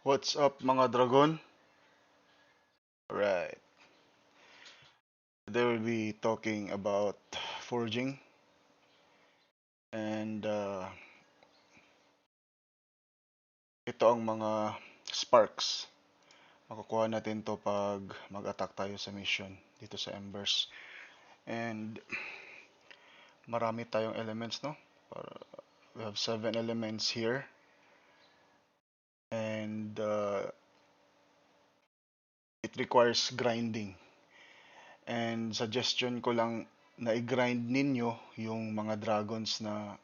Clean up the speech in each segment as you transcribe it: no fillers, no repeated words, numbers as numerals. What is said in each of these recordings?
What's up mga dragon? Alright, today we'll be talking about forging and ito ang mga sparks. Makukuha natin to pag mag-attack tayo sa mission dito sa embers. And marami tayong elements, no? We have 7 elements here and it requires grinding. And suggestion ko lang na i-grind ninyo yung mga dragons na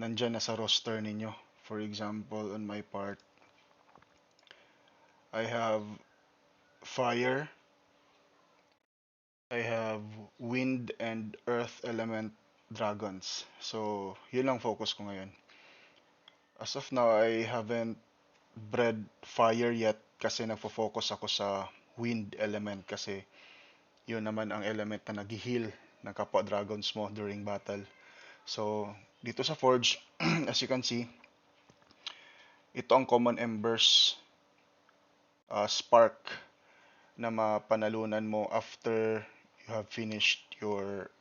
nandyan na sa roster ninyo. For example, on my part, I have fire, I have wind and earth element dragons. So, yun lang focus ko ngayon. As of now, I haven't bred fire yet kasi nagfo-focus ako sa wind element kasi yun naman ang element na nag-heal ng kapwa dragons mo during battle. So, dito sa Forge, as you can see, ito ang common embers spark na mapanalunan mo after you have finished your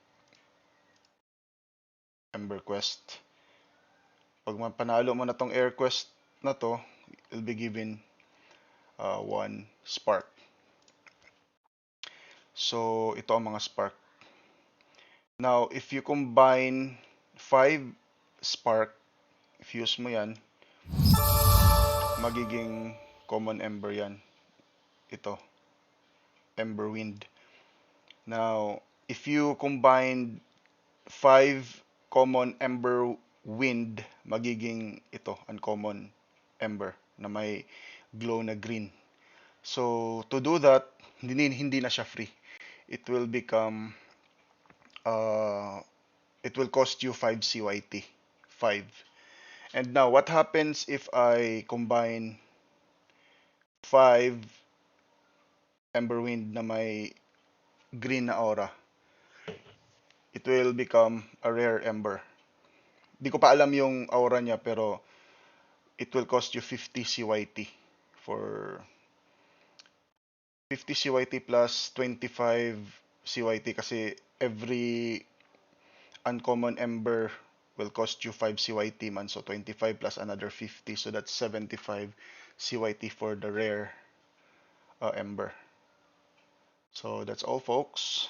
Ember Quest. Pag mapanalo mo na tong Air Quest na to, you'll be given one spark. So, ito ang mga spark. Now, if you combine 5 spark, fuse mo yan, magiging common ember yan. Ito, ember wind. Now, if you combine 5 common ember wind, magiging ito, uncommon ember na may glow na green. So, to do that, hindi na siya free. It will become, uh, it will cost you 5 CYT. 5. And now, what happens if I combine 5 ember wind na may green na aura? It will become a rare ember. Di ko pa alam yung aura niya pero it will cost you 50 CYT for 50 CYT plus 25 CYT kasi every uncommon ember will cost you 5 CYT man, so 25 plus another 50, so that's 75 CYT for the rare ember. So that's all folks.